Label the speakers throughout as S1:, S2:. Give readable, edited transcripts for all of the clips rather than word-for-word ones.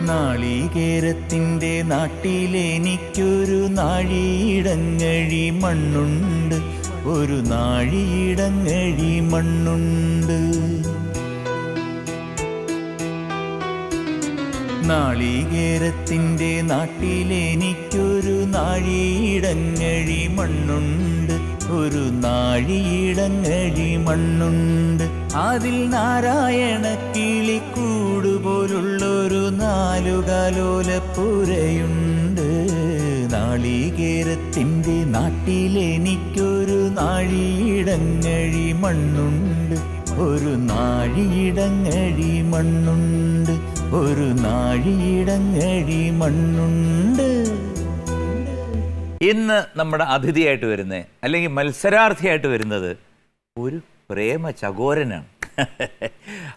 S1: നാളികേരത്തിൻ്റെ നാട്ടിലെനിക്കൊരു നാഴിയിടങ്ങഴി മണ്ണുണ്ട്, ഒരു നാഴിയിടങ്ങഴി മണ്ണുണ്ട്. നാളികേരത്തിൻ്റെ നാട്ടിലെനിക്കൊരു നാഴിയിടങ്ങഴി മണ്ണുണ്ട്, ഒരു നാഴിയിടങ്ങഴി മണ്ണുണ്ട്. അതിൽ നാരായണ കിളിക്കൂടുപോലുള്ളൊരു നാലുകാലോലപ്പുരയുണ്ട്. നാളികേരത്തിൻ്റെ നാട്ടിലെനിക്കൊരു നാഴിയിടങ്ങഴി മണ്ണുണ്ട്, ഒരു നാഴിയിടങ്ങഴി മണ്ണുണ്ട്, ഒരു നാഴിയിടങ്ങഴി മണ്ണുണ്ട്.
S2: ഇന്ന് നമ്മുടെ അതിഥിയായിട്ട് വരുന്നത് അല്ലെങ്കിൽ മത്സരാർത്ഥിയായിട്ട് വരുന്നത് ഒരു പ്രേമ ചകോരനാണ്.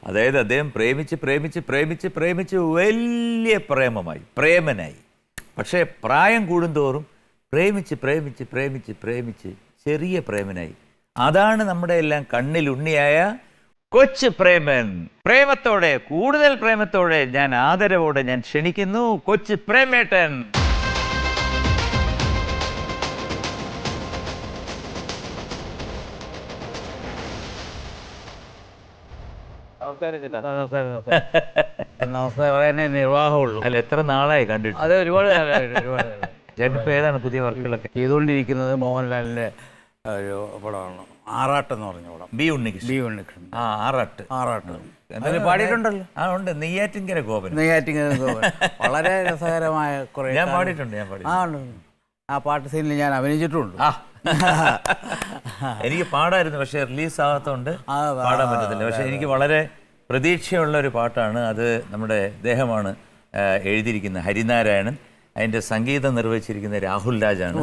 S2: അതായത് അദ്ദേഹം പ്രേമിച്ച് പ്രേമിച്ച് പ്രേമിച്ച് പ്രേമിച്ച് വലിയ പ്രേമനായി. പക്ഷേ പ്രായം കൂടുന്തോറും പ്രേമിച്ച് പ്രേമിച്ച് പ്രേമിച്ച് പ്രേമിച്ച് ചെറിയ പ്രേമനായി. അതാണ് നമ്മുടെ എല്ലാം കണ്ണിലുണ്ണിയായ കൊച്ചു പ്രേമൻ. പ്രേമത്തോടെ, കൂടുതൽ പ്രേമത്തോടെ, ഞാൻ ആദരവോടെ ഞാൻ ക്ഷണിക്കുന്നു കൊച്ചു പ്രേമേട്ടൻ.
S3: നിർവാഹമുള്ളൂ.
S2: അല്ല, എത്ര നാളായി കണ്ടിട്ട്?
S3: അത് ഒരുപാട്
S2: ചേട്ടനിപ്പോൾ ഏതാണ് പുതിയ വർക്കുകളൊക്കെ
S3: ചെയ്തുകൊണ്ടിരിക്കുന്നത്? മോഹൻലാലിൻ്റെ ഒരു പടമാണ് ആറാട്ട് എന്ന് പറഞ്ഞ പടം.
S2: ബി ഉണ്ണികൃഷ്ണൻ. ആ, ആറാട്ട്.
S3: അതിൽ പാടിയിട്ടുണ്ടല്ലോ.
S2: ആ, ഉണ്ട്. നെയ്യാറ്റിൻകര ഗോപൻ.
S3: വളരെ രസകരമായ കുറേ
S2: ഞാൻ പാടിയിട്ടുണ്ട്.
S3: ആ പാട്ട് സീനിൽ ഞാൻ അഭിനയിച്ചിട്ടുണ്ട്.
S2: എനിക്ക് പാടായിരുന്നു, പക്ഷെ റിലീസ് ആകാത്തതുകൊണ്ട് പാടാൻ പറ്റത്തില്ല. പക്ഷെ എനിക്ക് വളരെ പ്രതീക്ഷയുള്ള ഒരു പാട്ടാണ് അത്. നമ്മുടെ അദ്ദേഹമാണ് എഴുതിയിരിക്കുന്നത്, ഹരിനാരായണൻ. അതിൻ്റെ സംഗീതം നിർവഹിച്ചിരിക്കുന്ന രാഹുൽ രാജാണ്.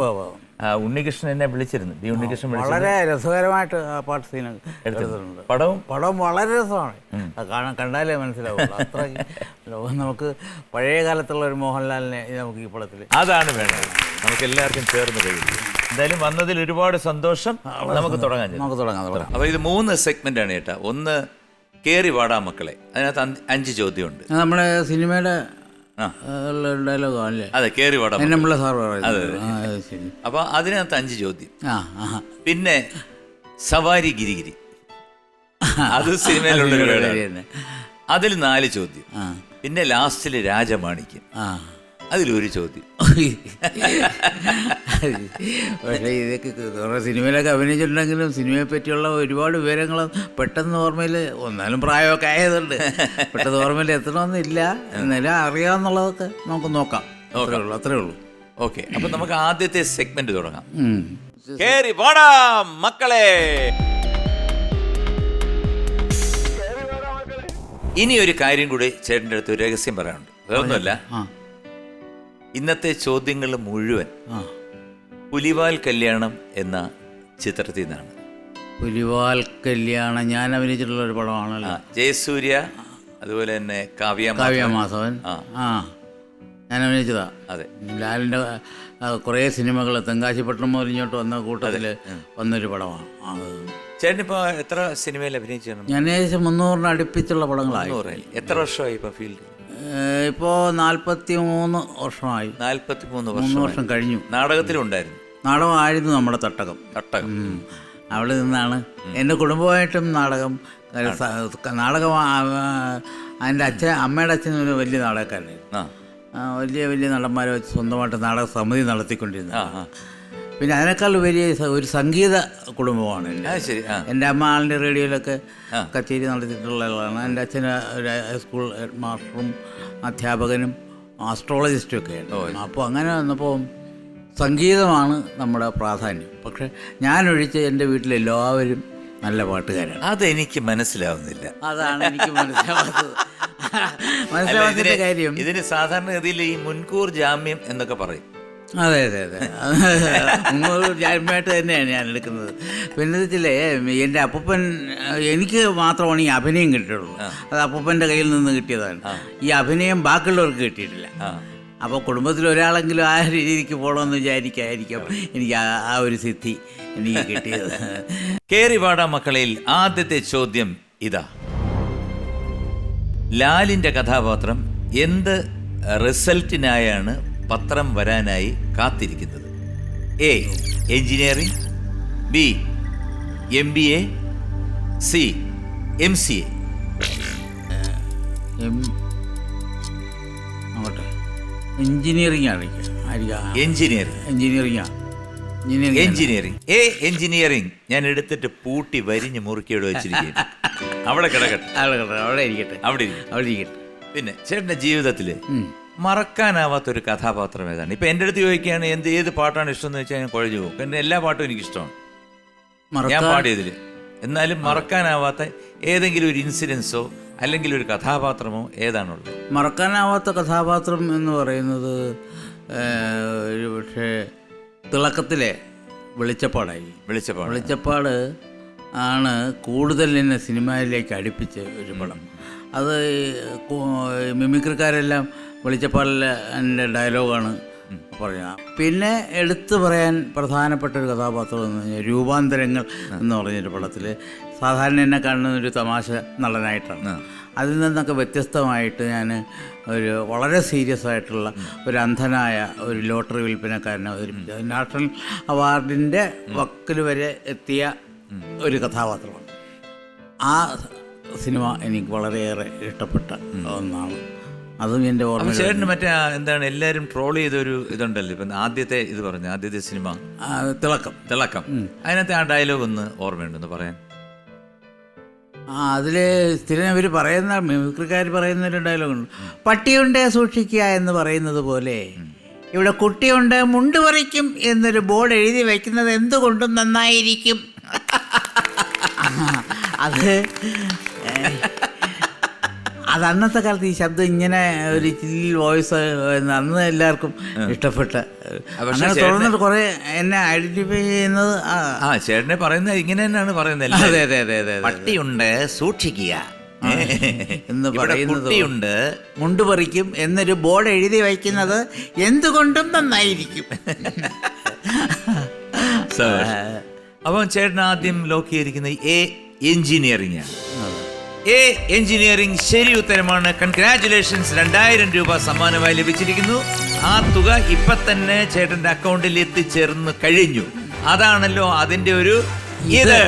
S2: ഉണ്ണികൃഷ്ണൻ എന്നെ വിളിച്ചിരുന്നു, ബി ഉണ്ണികൃഷ്ണൻ
S3: വളരെ രസകരമായിട്ട് ആ പാട്ട് സീൻ എടുത്തിട്ടുണ്ട്. പടവും വളരെ രസമാണ്. കണ്ടാലേ മനസ്സിലാവുള്ളൂ. അത്ര നമുക്ക് പഴയ കാലത്തുള്ള ഒരു മോഹൻലാലിനെ നമുക്ക് ഈ പടത്തിൽ
S2: അതാണ് വേണ്ടത്. നമുക്ക് എല്ലാവർക്കും ചേർന്ന് കഴിയും. എന്തായാലും വന്നതിൽ ഒരുപാട് സന്തോഷം. നമുക്ക് തുടങ്ങാം. അപ്പോൾ ഇത് 3 സെഗ്മെന്റാണ് ചേട്ടാ. ഒന്ന് കേറി വാടാ മക്കളെ, അതിനകത്ത് 5 ചോദ്യമുണ്ട്.
S3: നമ്മുടെ സിനിമയുടെ ഡയലോഗാണല്ലേ?
S2: അതെ, കേറി വാടാ.
S3: അതെ.
S2: അപ്പൊ അതിനകത്ത് 5 ചോദ്യം. പിന്നെ സവാരി ഗിരിഗിരി, അത് സിനിമയിലുള്ളൊരു വേർഡാണ്. അതിൽ 4 ചോദ്യം. പിന്നെ ലാസ്റ്റില് രാജമാണിക്യം, അതിലൊരു ചോദ്യം.
S3: പക്ഷേ ഇതൊക്കെ കുറേ സിനിമയിലൊക്കെ അഭിനയിച്ചിട്ടുണ്ടെങ്കിലും സിനിമയെ പറ്റിയുള്ള ഒരുപാട് വിവരങ്ങൾ പെട്ടെന്ന് ഓർമ്മയിൽ, ഒന്നാലും പ്രായമൊക്കെ ആയതുകൊണ്ട് പെട്ടെന്ന് ഓർമ്മയിൽ എത്തണമെന്നില്ല. എന്നാലും അറിയാമെന്നുള്ളതൊക്കെ നമുക്ക് നോക്കാം. അത്രേ ഉള്ളൂ.
S2: ഓക്കെ, അപ്പൊ നമുക്ക് ആദ്യത്തെ സെഗ്മെന്റ് തുടങ്ങാം. കേറി വാടാ മക്കളെ. ഇനി ഒരു കാര്യം കൂടി ചേട്ടൻ്റെ അടുത്ത് ഒരു രഹസ്യം പറയാനുണ്ട്. വേറൊന്നുമല്ല, ഇന്നത്തെ ചോദ്യങ്ങൾ മുഴുവൻ പുലിവാൽ കല്യാണം എന്ന ചിത്രത്തിൽ നിന്നാണ്.
S3: പുലിവാൽ കല്യാണം ഞാൻ അഭിനയിച്ചിട്ടുള്ള ഒരു പടമാണല്ലോ.
S2: ജയസൂര്യ, അതുപോലെ തന്നെ
S3: കാവ്യമാധവൻ. ഞാൻ അഭിനയിച്ചതാ.
S2: അതെ,
S3: ലാലിൻ്റെ കുറേ സിനിമകൾ തെങ്കാശിപട്ടണം മുതൽ ഇങ്ങോട്ട് വന്ന കൂട്ടത്തിൽ വന്നൊരു പടമാണ്.
S2: ചേട്ടനിപ്പോൾ എത്ര സിനിമയിൽ അഭിനയിച്ചു?
S3: ഞാൻ ഏകദേശം 300 അടുപ്പിച്ചുള്ള പടങ്ങളായി.
S2: എത്ര വർഷമായി ഇപ്പോൾ ഫീൽഡ്?
S3: ഇപ്പോൾ 43 വർഷമായി.
S2: 43
S3: വർഷം കഴിഞ്ഞു.
S2: നാടകത്തിലുണ്ടായിരുന്നു?
S3: നാടകമായിരുന്നു നമ്മുടെ തട്ടകം. അവിടെ നിന്നാണ് എൻ്റെ കുടുംബമായിട്ടും നാടകം. അതിൻ്റെ അമ്മയുടെ അച്ഛൻ ഒരു വലിയ നാടകക്കാരനായിരുന്നു. വലിയ നടന്മാരെ വെച്ച് സ്വന്തമായിട്ട് നാടക സമിതി നടത്തിക്കൊണ്ടിരുന്നു. പിന്നെ അതിനേക്കാൾ വലിയ ഒരു സംഗീത കുടുംബമാണ് എൻ്റെ അമ്മ. ആളിൻ്റെ റേഡിയോയിലൊക്കെ കച്ചേരി നടത്തിയിട്ടുള്ള ആളാണ്. എൻ്റെ അച്ഛൻ ഒരു സ്കൂൾ ഹെഡ് മാസ്റ്ററും അധ്യാപകനും ആസ്ട്രോളജിസ്റ്റും ഒക്കെയാണ്. അപ്പോൾ അങ്ങനെ വന്നപ്പോൾ സംഗീതമാണ് നമ്മുടെ പ്രാധാന്യം. പക്ഷെ ഞാനൊഴിച്ച് എൻ്റെ വീട്ടിലെല്ലാവരും നല്ല പാട്ടുകാരാണ്.
S2: അതെനിക്ക് മനസ്സിലാവുന്നില്ല.
S3: അതാണ് എനിക്ക് മനസ്സിലാവാത്ത കാര്യം.
S2: ഇതിന് സാധാരണഗതിയിൽ ഈ മുൻകൂർ ജാമ്യം എന്നൊക്കെ പറയും.
S3: അതെ. ജാമ്യമായിട്ട് തന്നെയാണ് ഞാൻ എടുക്കുന്നത്. പിന്നെ വെച്ചില്ലേ, എൻ്റെ അപ്പൂപ്പൻ, എനിക്ക് മാത്രമാണ് ഈ അഭിനയം കിട്ടിയുള്ളൂ. അത് അപ്പൂപ്പൻ്റെ കയ്യിൽ നിന്ന് കിട്ടിയതാണ്. ഈ അഭിനയം ബാക്കിയുള്ളവർക്ക് കിട്ടിയിട്ടില്ല. അപ്പോൾ കുടുംബത്തിൽ ഒരാളെങ്കിലും ആ രീതിക്ക് പോകണമെന്ന് വിചാരിക്കായിരിക്കും എനിക്ക് ആ ഒരു സിദ്ധി എനിക്ക് കിട്ടിയത്.
S2: കേറി വാടാ മക്കളയിൽ ആദ്യത്തെ ചോദ്യം ഇതാ. ലാലിൻ്റെ കഥാപാത്രം എന്ത് റിസൾട്ടിനായാണ് പത്രം വരാനായി കാത്തിരിക്കുന്നത്? A engineering, B MBA, C MCA.
S3: അങ്ങോട്ടെ എഞ്ചിനീയറിംഗ്
S2: എഞ്ചിനീയറിംഗ്. എ എഞ്ചിനീയറിംഗ് ഞാൻ എടുത്തിട്ട് പൂട്ടി വരിഞ്ഞ് മുറുക്കിയോട് വെച്ചിരിക്കുകയാണ്. അവിടെ കിടക്കട്ടെ,
S3: അവിടെ ഇരിക്കട്ടെ.
S2: പിന്നെ ചേട്ടൻ്റെ ജീവിതത്തിൽ മറക്കാനാവാത്തൊരു കഥാപാത്രം ഏതാണ്? ഇപ്പൊ എൻ്റെ അടുത്ത് ചോദിക്കുകയാണ് ഏത് പാട്ടാണ് ഇഷ്ടം എന്ന് വെച്ചാൽ ഞാൻ കുഴഞ്ഞു പോകും. കാരണം എല്ലാ പാട്ടും എനിക്കിഷ്ടമാണ്, ഞാൻ പാടിയതിൽ. എന്നാലും മറക്കാനാവാത്ത ഏതെങ്കിലും ഒരു ഇൻസിഡൻസോ അല്ലെങ്കിൽ ഒരു കഥാപാത്രമോ ഏതാണുള്ളത്?
S3: മറക്കാനാവാത്ത കഥാപാത്രം എന്ന് പറയുന്നത് ഒരു പക്ഷേ തിളക്കത്തിലെ വെളിച്ചപ്പാട് ആണ് കൂടുതൽ എന്നെ സിനിമയിലേക്ക് അടുപ്പിച്ച ഒരു പടം. അത് മിമിക്രിക്കാരെല്ലാം വെളിച്ചപ്പാടിലെ എൻ്റെ ഡയലോഗാണ് പറയുക. പിന്നെ എടുത്തു പറയാൻ പ്രധാനപ്പെട്ട ഒരു കഥാപാത്രം എന്ന് പറഞ്ഞാൽ രൂപാന്തരങ്ങൾ എന്ന് പറഞ്ഞൊരു പടത്തിൽ സാധാരണ എന്നെ കാണുന്ന ഒരു തമാശ നടനായിട്ടാണ്. അതിൽ നിന്നൊക്കെ വ്യത്യസ്തമായിട്ട് ഞാൻ ഒരു വളരെ സീരിയസ് ആയിട്ടുള്ള ഒരു അന്ധനായ ഒരു ലോട്ടറി വിൽപ്പനക്കാരനെ അവതരിപ്പിച്ചു. നാഷണൽ അവാർഡിൻ്റെ വക്കിൽ വരെ എത്തിയ ഒരു കഥാപാത്രമാണ്. ആ സിനിമ എനിക്ക് വളരെയേറെ ഇഷ്ടപ്പെട്ട ഒന്നാണ്. അതും എൻ്റെ ഓർമ്മ.
S2: ചേട്ടന് മറ്റേ എന്താണ് എല്ലാവരും ട്രോൾ ചെയ്തൊരു ഇതുണ്ടല്ലോ, ഇപ്പം ആദ്യത്തെ സിനിമ
S3: തിളക്കം.
S2: അതിനകത്ത് ആ ഡയലോഗ് ഒന്ന് ഓർമ്മയുണ്ടെന്ന് പറയാൻ?
S3: അതിൽ സ്ഥിരം ഇവർ പറയുന്ന മിമിക്രിക്കാർ പറയുന്ന ഒരു ഡയലോഗുണ്ട്. പട്ടിയുണ്ടേ സൂക്ഷിക്കുക എന്ന് പറയുന്നത് പോലെ ഇവിടെ കുട്ടിയുണ്ട് മുണ്ട് പറിക്കും എന്നൊരു ബോർഡ് എഴുതി വയ്ക്കുന്നത് എന്തുകൊണ്ടും നന്നായിരിക്കും. അത് അന്നത്തെ കാലത്ത് ഈ ശബ്ദം ഇങ്ങനെ ഒരു ചില്ലിൽ വോയിസ് അന്ന് എല്ലാവർക്കും ഇഷ്ടപ്പെട്ട. അങ്ങനെ തുടർന്നിട്ട് കുറെ എന്നെ ഐഡന്റിഫൈ ചെയ്യുന്നത്
S2: ചേട്ടനെ പറയുന്നത് ഇങ്ങനെ തന്നെയാണ് പറയുന്നത്.
S3: അതെ
S2: പട്ടിയുണ്ട് സൂക്ഷിക്കുക
S3: എന്ന് പറയുന്നത്,
S2: കുട്ടിയുണ്ട്
S3: മുണ്ട് പറിക്കും എന്നൊരു ബോർഡ് എഴുതി വയ്ക്കുന്നത് എന്തുകൊണ്ടും നന്നായിരിക്കും.
S2: അപ്പം ചേട്ടൻ ആദ്യം ലോക്ക് ചെയ്തിരിക്കുന്നത് എ എഞ്ചിനീയറിംഗ് ആണ്. എ എഞ്ചിനീയറിംഗ് ശരി ഉത്തരമാണ്. കൺഗ്രാറ്റുലേഷൻസ്, 2000 രൂപ സമ്മാനമായി ലഭിച്ചിരിക്കുന്നു. ആ തുക ഇപ്പൊ തന്നെ ചേട്ടന്റെ അക്കൗണ്ടിൽ എത്തിച്ചേർന്ന് കഴിഞ്ഞു. അതാണല്ലോ അതിന്റെ ഒരു ഇത്.